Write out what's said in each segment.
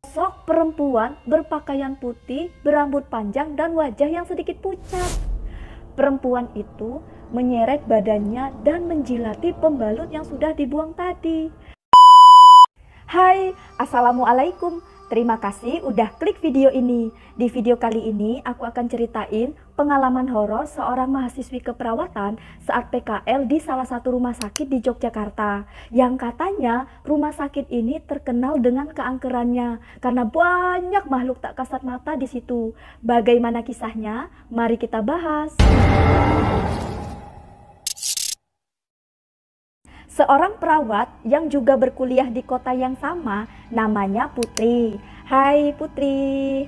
Sosok perempuan berpakaian putih, berambut panjang dan wajah yang sedikit pucat. Perempuan itu menyeret badannya dan menjilati pembalut yang sudah dibuang tadi. Hai, assalamualaikum. Terima kasih udah klik video ini. Di video kali ini aku akan ceritain pengalaman horor seorang mahasiswi keperawatan saat PKL di salah satu rumah sakit di Yogyakarta. Yang katanya rumah sakit ini terkenal dengan keangkerannya karena banyak makhluk tak kasat mata di situ. Bagaimana kisahnya? Mari kita bahas. Seorang perawat yang juga berkuliah di kota yang sama, namanya Putri. Hai Putri.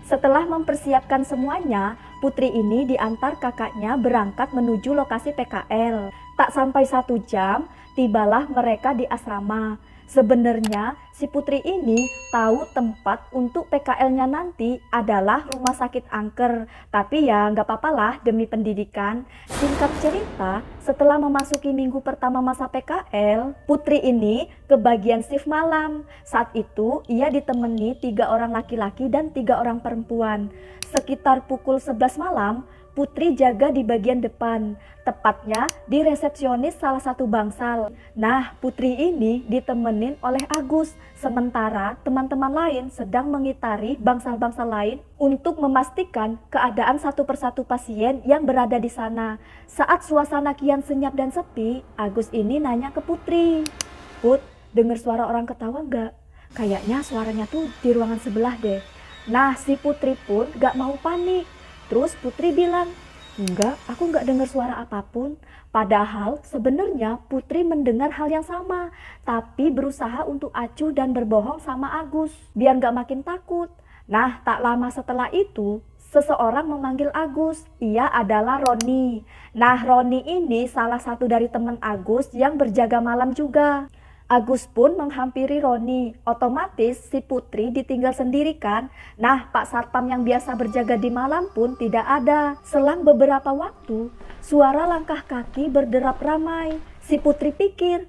Setelah mempersiapkan semuanya, Putri ini diantar kakaknya berangkat menuju lokasi PKL. Tak sampai 1 jam, tibalah mereka di asrama. Sebenarnya si Putri ini tahu tempat untuk PKL-nya nanti adalah rumah sakit angker. Tapi ya nggak apa-apa lah demi pendidikan. Singkat cerita, setelah memasuki minggu pertama masa PKL, Putri ini kebagian shift malam. Saat itu ia ditemani 3 orang laki-laki dan 3 orang perempuan. Sekitar pukul 11 malam, Putri jaga di bagian depan, tepatnya di resepsionis salah satu bangsal. Nah, Putri ini ditemenin oleh Agus, sementara teman-teman lain sedang mengitari bangsal-bangsal lain untuk memastikan keadaan satu persatu pasien yang berada di sana. Saat suasana kian senyap dan sepi, Agus ini nanya ke Putri, "Put, dengar suara orang ketawa nggak? Kayaknya suaranya tuh di ruangan sebelah deh." Nah, si Putri pun gak mau panik. Terus Putri bilang, "Enggak, aku enggak dengar suara apapun." Padahal sebenarnya Putri mendengar hal yang sama, tapi berusaha untuk acuh dan berbohong sama Agus, biar enggak makin takut. Nah, tak lama setelah itu, seseorang memanggil Agus. Ia adalah Roni. Nah, Roni ini salah satu dari teman Agus yang berjaga malam juga. Agus pun menghampiri Roni. Otomatis si Putri ditinggal sendiri kan. Nah, Pak Satpam yang biasa berjaga di malam pun tidak ada. Selang beberapa waktu, suara langkah kaki berderap ramai. Si Putri pikir,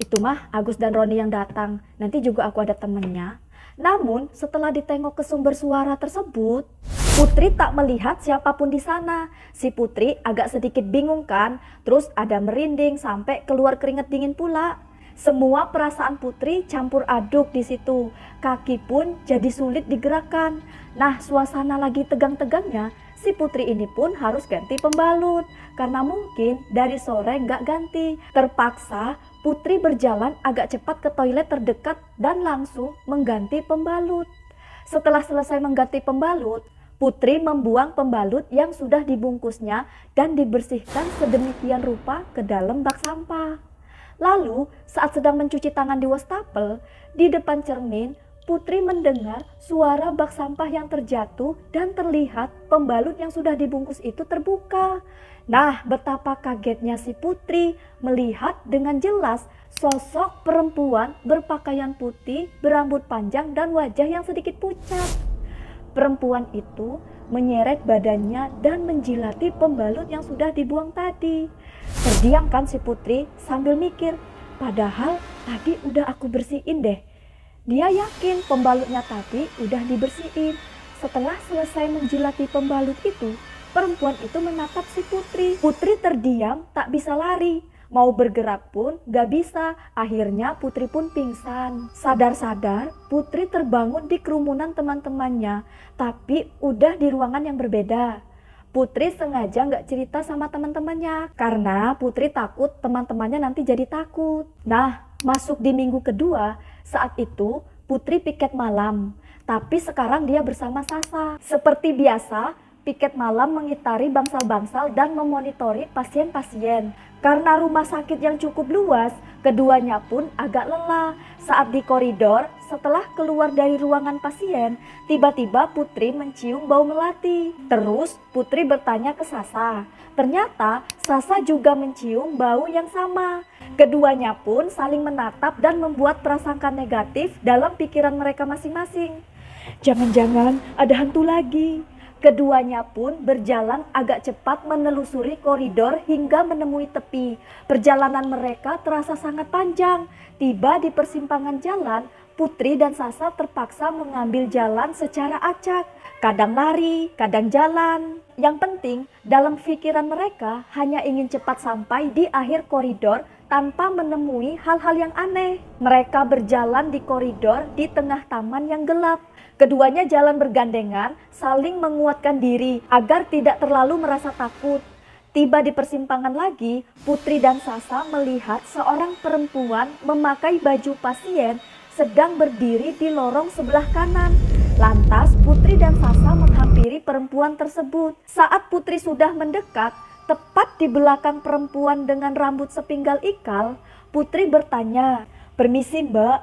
itu mah Agus dan Roni yang datang. Nanti juga aku ada temennya. Namun setelah ditengok ke sumber suara tersebut, Putri tak melihat siapapun di sana. Si Putri agak sedikit bingung kan. Terus ada merinding sampai keluar keringat dingin pula. Semua perasaan Putri campur aduk di situ. Kaki pun jadi sulit digerakkan. Nah, suasana lagi tegang-tegangnya, si Putri ini pun harus ganti pembalut. Karena mungkin dari sore nggak ganti. Terpaksa Putri berjalan agak cepat ke toilet terdekat dan langsung mengganti pembalut. Setelah selesai mengganti pembalut, Putri membuang pembalut yang sudah dibungkusnya dan dibersihkan sedemikian rupa ke dalam bak sampah. Lalu, saat sedang mencuci tangan di wastafel, di depan cermin, Putri mendengar suara bak sampah yang terjatuh dan terlihat pembalut yang sudah dibungkus itu terbuka. Nah, betapa kagetnya si Putri melihat dengan jelas sosok perempuan berpakaian putih, berambut panjang dan wajah yang sedikit pucat. Perempuan itu menyeret badannya dan menjilati pembalut yang sudah dibuang tadi. Terdiam kan si Putri sambil mikir, padahal tadi udah aku bersihin deh. Dia yakin pembalutnya tadi udah dibersihin. Setelah selesai menjilati pembalut itu, perempuan itu menatap si Putri. Putri terdiam, tak bisa lari. Mau bergerak pun gak bisa. Akhirnya Putri pun pingsan. Sadar-sadar, Putri terbangun di kerumunan teman-temannya, tapi udah di ruangan yang berbeda. Putri sengaja nggak cerita sama teman-temannya karena Putri takut teman-temannya nanti jadi takut. Nah, masuk di minggu kedua, saat itu Putri piket malam. Tapi sekarang dia bersama Sasa. Seperti biasa, piket malam mengitari bangsal-bangsal dan memonitori pasien-pasien. Karena rumah sakit yang cukup luas, keduanya pun agak lelah. Saat di koridor, setelah keluar dari ruangan pasien, tiba-tiba Putri mencium bau melati. Terus Putri bertanya ke Sasa. Ternyata Sasa juga mencium bau yang sama. Keduanya pun saling menatap dan membuat prasangka negatif dalam pikiran mereka masing-masing. Jangan-jangan ada hantu lagi. Keduanya pun berjalan agak cepat menelusuri koridor hingga menemui tepi. Perjalanan mereka terasa sangat panjang. Tiba di persimpangan jalan, Putri dan Sasa terpaksa mengambil jalan secara acak. Kadang lari, kadang jalan. Yang penting, dalam pikiran mereka hanya ingin cepat sampai di akhir koridor tanpa menemui hal-hal yang aneh. Mereka berjalan di koridor di tengah taman yang gelap. Keduanya jalan bergandengan, saling menguatkan diri agar tidak terlalu merasa takut. Tiba di persimpangan lagi, Putri dan Sasa melihat seorang perempuan memakai baju pasien sedang berdiri di lorong sebelah kanan. Lantas Putri dan Sasa menghampiri perempuan tersebut. Saat Putri sudah mendekat, tepat di belakang perempuan dengan rambut sepinggal ikal, Putri bertanya, "Permisi Mbak,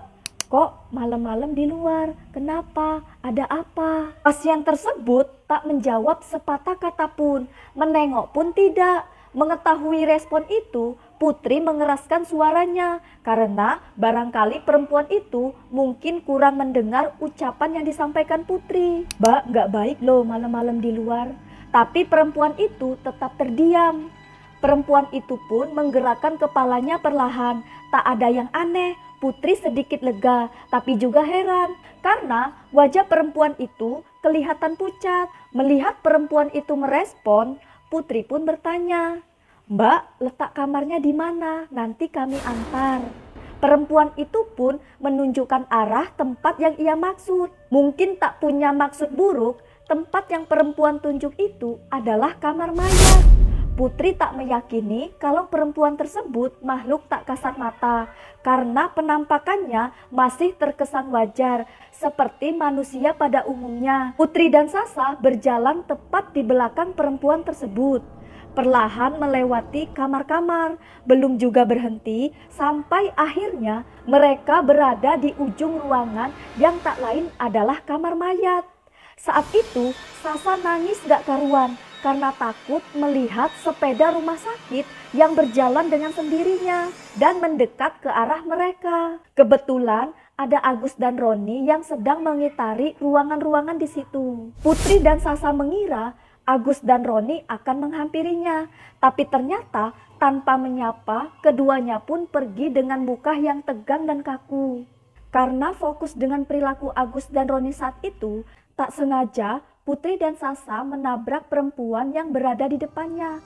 kok malam-malam di luar? Kenapa? Ada apa?" Pasien tersebut tak menjawab sepatah kata pun, menengok pun tidak. Mengetahui respon itu, Putri mengeraskan suaranya karena barangkali perempuan itu mungkin kurang mendengar ucapan yang disampaikan Putri. "Mbak, nggak baik loh malam-malam di luar." Tapi perempuan itu tetap terdiam. Perempuan itu pun menggerakkan kepalanya perlahan. Tak ada yang aneh. Putri sedikit lega, tapi juga heran karena wajah perempuan itu kelihatan pucat. Melihat perempuan itu merespon, Putri pun bertanya, "Mbak, letak kamarnya di mana? Nanti kami antar." Perempuan itu pun menunjukkan arah tempat yang ia maksud. Mungkin tak punya maksud buruk, tempat yang perempuan tunjuk itu adalah kamar mayat. Putri tak meyakini kalau perempuan tersebut makhluk tak kasat mata karena penampakannya masih terkesan wajar seperti manusia pada umumnya. Putri dan Sasa berjalan tepat di belakang perempuan tersebut. Perlahan melewati kamar-kamar, belum juga berhenti sampai akhirnya mereka berada di ujung ruangan yang tak lain adalah kamar mayat. Saat itu Sasa nangis gak karuan karena takut melihat sepeda rumah sakit yang berjalan dengan sendirinya dan mendekat ke arah mereka. Kebetulan ada Agus dan Roni yang sedang mengitari ruangan-ruangan di situ. Putri dan Sasa mengira Agus dan Roni akan menghampirinya, tapi ternyata tanpa menyapa, keduanya pun pergi dengan muka yang tegang dan kaku. Karena fokus dengan perilaku Agus dan Roni saat itu, tak sengaja Putri dan Sasa menabrak perempuan yang berada di depannya.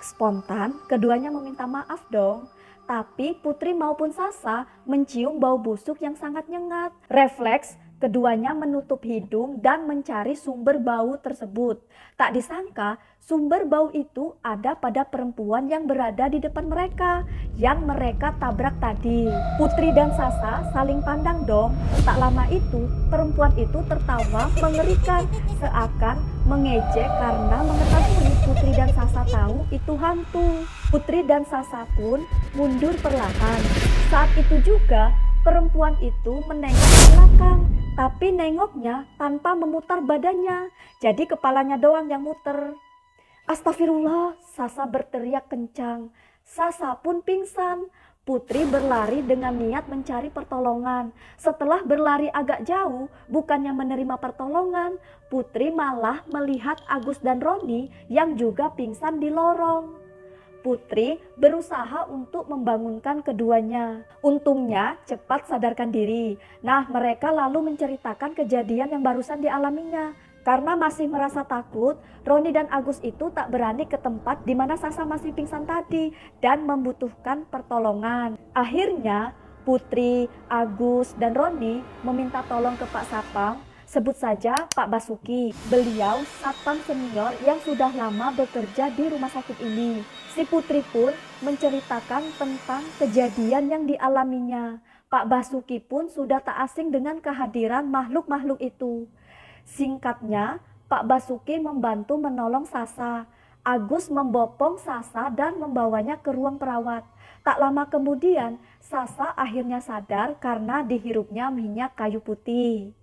Spontan, keduanya meminta maaf dong. Tapi Putri maupun Sasa mencium bau busuk yang sangat nyengat. Refleks, keduanya menutup hidung dan mencari sumber bau tersebut. Tak disangka sumber bau itu ada pada perempuan yang berada di depan mereka, yang mereka tabrak tadi. Putri dan Sasa saling pandang dong. Tak lama itu perempuan itu tertawa mengerikan, seakan mengejek karena mengetahui Putri dan Sasa tahu itu hantu. Putri dan Sasa pun mundur perlahan. Saat itu juga perempuan itu menengok ke belakang, tapi nengoknya tanpa memutar badannya, jadi kepalanya doang yang muter. "Astagfirullah," Sasa berteriak kencang. Sasa pun pingsan. Putri berlari dengan niat mencari pertolongan. Setelah berlari agak jauh, bukannya menerima pertolongan, Putri malah melihat Agus dan Roni yang juga pingsan di lorong. Putri berusaha untuk membangunkan keduanya. Untungnya cepat sadarkan diri. Nah, mereka lalu menceritakan kejadian yang barusan dialaminya. Karena masih merasa takut, Roni dan Agus itu tak berani ke tempat di mana Sasa masih pingsan tadi dan membutuhkan pertolongan. Akhirnya, Putri, Agus, dan Roni meminta tolong ke Pak Sapam. Sebut saja Pak Basuki. Beliau satpam senior yang sudah lama bekerja di rumah sakit ini. Si Putri pun menceritakan tentang kejadian yang dialaminya. Pak Basuki pun sudah tak asing dengan kehadiran makhluk-makhluk itu. Singkatnya, Pak Basuki membantu menolong Sasa. Agus membopong Sasa dan membawanya ke ruang perawat. Tak lama kemudian, Sasa akhirnya sadar karena dihirupnya minyak kayu putih.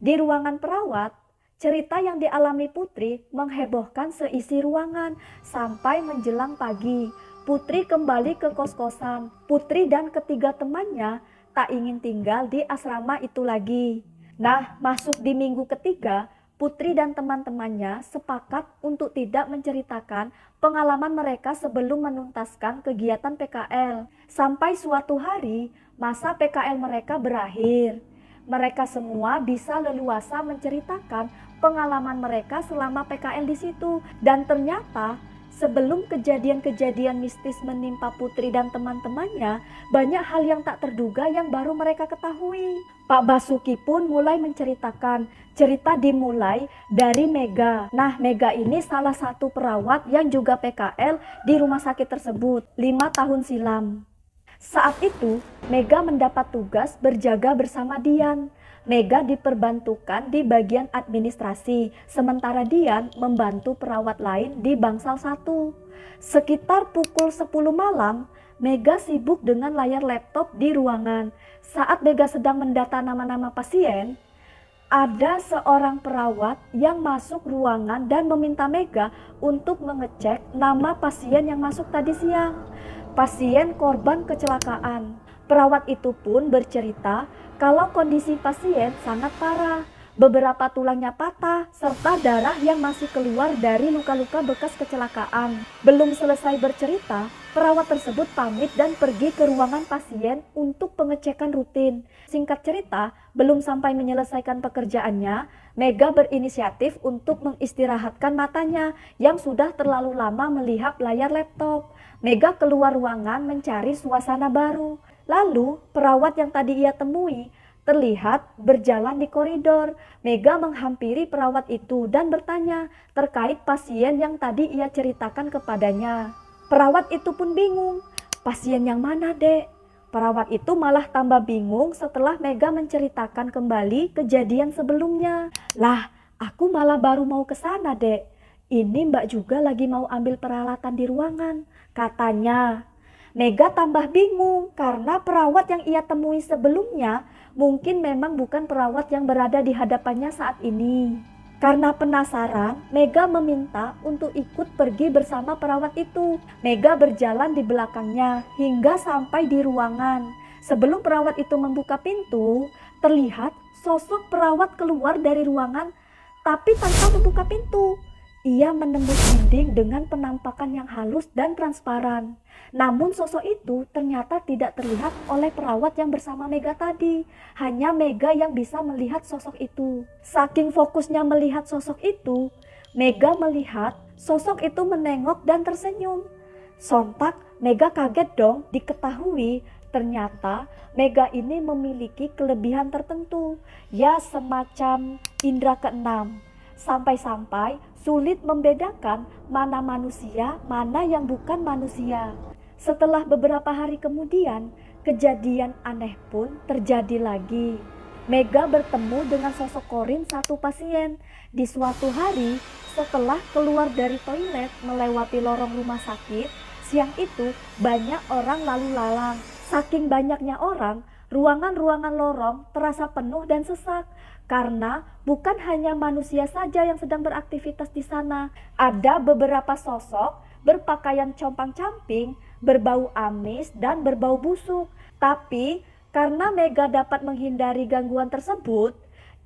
Di ruangan perawat, cerita yang dialami Putri menghebohkan seisi ruangan sampai menjelang pagi. Putri kembali ke kos-kosan. Putri dan ketiga temannya tak ingin tinggal di asrama itu lagi. Nah, masuk di minggu ketiga, Putri dan teman-temannya sepakat untuk tidak menceritakan pengalaman mereka sebelum menuntaskan kegiatan PKL. Sampai suatu hari, masa PKL mereka berakhir. Mereka semua bisa leluasa menceritakan pengalaman mereka selama PKL di situ. Dan ternyata sebelum kejadian-kejadian mistis menimpa Putri dan teman-temannya, banyak hal yang tak terduga yang baru mereka ketahui. Pak Basuki pun mulai menceritakan. Cerita dimulai dari Mega. Nah, Mega ini salah satu perawat yang juga PKL di rumah sakit tersebut 5 tahun silam. Saat itu, Mega mendapat tugas berjaga bersama Dian. Mega diperbantukan di bagian administrasi, sementara Dian membantu perawat lain di bangsal 1. Sekitar pukul 10 malam, Mega sibuk dengan layar laptop di ruangan. Saat Mega sedang mendata nama-nama pasien, ada seorang perawat yang masuk ruangan dan meminta Mega untuk mengecek nama pasien yang masuk tadi siang. Pasien korban kecelakaan. Perawat itu pun bercerita kalau kondisi pasien sangat parah. Beberapa tulangnya patah serta darah yang masih keluar dari luka-luka bekas kecelakaan. Belum selesai bercerita, perawat tersebut pamit dan pergi ke ruangan pasien untuk pengecekan rutin. Singkat cerita, belum sampai menyelesaikan pekerjaannya, Mega berinisiatif untuk mengistirahatkan matanya yang sudah terlalu lama melihat layar laptop. Mega keluar ruangan mencari suasana baru. Lalu, perawat yang tadi ia temui terlihat berjalan di koridor. Mega menghampiri perawat itu dan bertanya terkait pasien yang tadi ia ceritakan kepadanya. Perawat itu pun bingung. Pasien yang mana, Dek? Perawat itu malah tambah bingung setelah Mega menceritakan kembali kejadian sebelumnya. Lah, aku malah baru mau ke sana, Dek. Ini Mbak juga lagi mau ambil peralatan di ruangan, katanya. Mega tambah bingung karena perawat yang ia temui sebelumnya mungkin memang bukan perawat yang berada di hadapannya saat ini. Karena penasaran, Mega meminta untuk ikut pergi bersama perawat itu. Mega berjalan di belakangnya hingga sampai di ruangan. Sebelum perawat itu membuka pintu, terlihat sosok perawat keluar dari ruangan tapi tanpa membuka pintu. Ia menembus dinding dengan penampakan yang halus dan transparan. Namun sosok itu ternyata tidak terlihat oleh perawat yang bersama Mega tadi. Hanya Mega yang bisa melihat sosok itu. Saking fokusnya melihat sosok itu, Mega melihat sosok itu menengok dan tersenyum. Sontak Mega kaget dong diketahui ternyata Mega ini memiliki kelebihan tertentu. Ya semacam indera keenam. Sampai-sampai sulit membedakan mana manusia, mana yang bukan manusia. Setelah beberapa hari kemudian, kejadian aneh pun terjadi lagi. Mega bertemu dengan sosok Korin, satu pasien. Di suatu hari, setelah keluar dari toilet melewati lorong rumah sakit, siang itu banyak orang lalu lalang. Saking banyaknya orang, ruangan-ruangan lorong terasa penuh dan sesak. Karena bukan hanya manusia saja yang sedang beraktivitas di sana. Ada beberapa sosok berpakaian compang-camping, berbau amis dan berbau busuk. Tapi karena Mega dapat menghindari gangguan tersebut,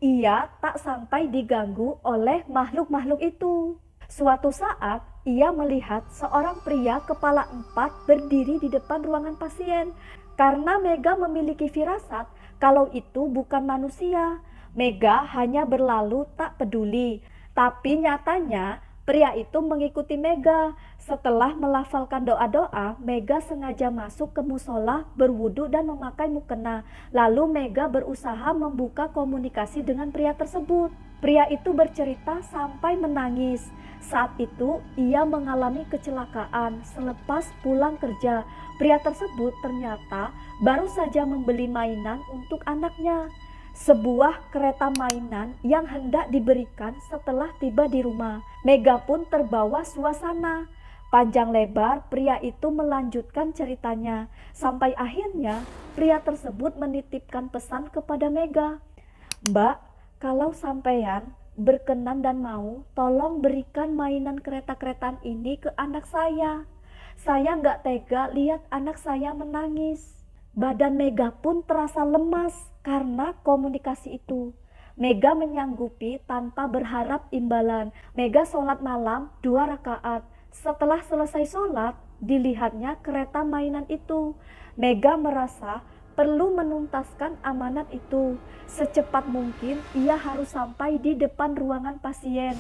ia tak sampai diganggu oleh makhluk-makhluk itu. Suatu saat ia melihat seorang pria kepala 4 berdiri di depan ruangan pasien. Karena Mega memiliki firasat kalau itu bukan manusia, Mega hanya berlalu tak peduli. Tapi nyatanya pria itu mengikuti Mega. Setelah melafalkan doa-doa, Mega sengaja masuk ke musola, berwudu dan memakai mukena. Lalu Mega berusaha membuka komunikasi dengan pria tersebut. Pria itu bercerita sampai menangis. Saat itu ia mengalami kecelakaan selepas pulang kerja. Pria tersebut ternyata baru saja membeli mainan untuk anaknya. Sebuah kereta mainan yang hendak diberikan setelah tiba di rumah. Mega pun terbawa suasana. Panjang lebar pria itu melanjutkan ceritanya. Sampai akhirnya pria tersebut menitipkan pesan kepada Mega. Mbak, kalau sampean berkenan dan mau, tolong berikan mainan kereta-keretaan ini ke anak saya. Saya nggak tega lihat anak saya menangis. Badan Mega pun terasa lemas karena komunikasi itu. Mega menyanggupi tanpa berharap imbalan. Mega sholat malam 2 rakaat. Setelah selesai sholat, dilihatnya kereta mainan itu. Mega merasa perlu menuntaskan amanat itu. Secepat mungkin ia harus sampai di depan ruangan pasien.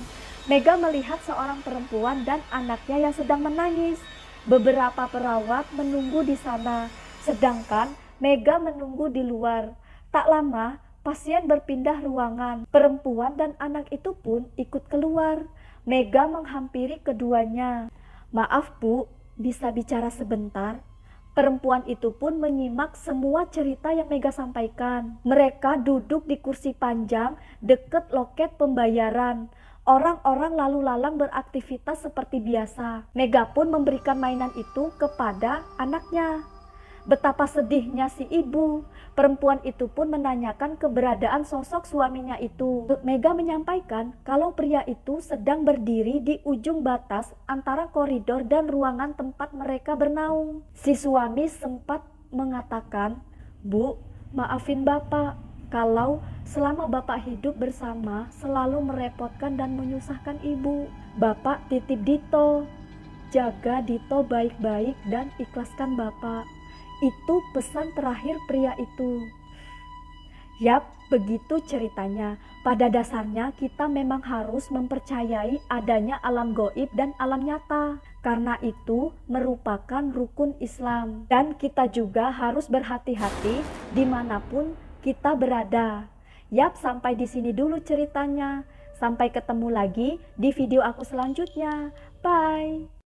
Mega melihat seorang perempuan dan anaknya yang sedang menangis. Beberapa perawat menunggu di sana, sedangkan Mega menunggu di luar. Tak lama, pasien berpindah ruangan. Perempuan dan anak itu pun ikut keluar. Mega menghampiri keduanya. "Maaf Bu, bisa bicara sebentar?" Perempuan itu pun menyimak semua cerita yang Mega sampaikan. Mereka duduk di kursi panjang dekat loket pembayaran. Orang-orang lalu lalang beraktivitas seperti biasa. Mega pun memberikan mainan itu kepada anaknya. Betapa sedihnya si ibu. Perempuan itu pun menanyakan keberadaan sosok suaminya itu. Mega menyampaikan kalau pria itu sedang berdiri di ujung batas antara koridor dan ruangan tempat mereka bernaung. Si suami sempat mengatakan, "Bu, maafin Bapak kalau selama Bapak hidup bersama selalu merepotkan dan menyusahkan Ibu. Bapak titip Dito. Jaga Dito baik-baik dan ikhlaskan Bapak." Itu pesan terakhir pria itu. Yap, begitu ceritanya. Pada dasarnya kita memang harus mempercayai adanya alam gaib dan alam nyata. Karena itu merupakan rukun Islam. Dan kita juga harus berhati-hati dimanapun kita berada. Yap, sampai di sini dulu ceritanya. Sampai ketemu lagi di video aku selanjutnya. Bye.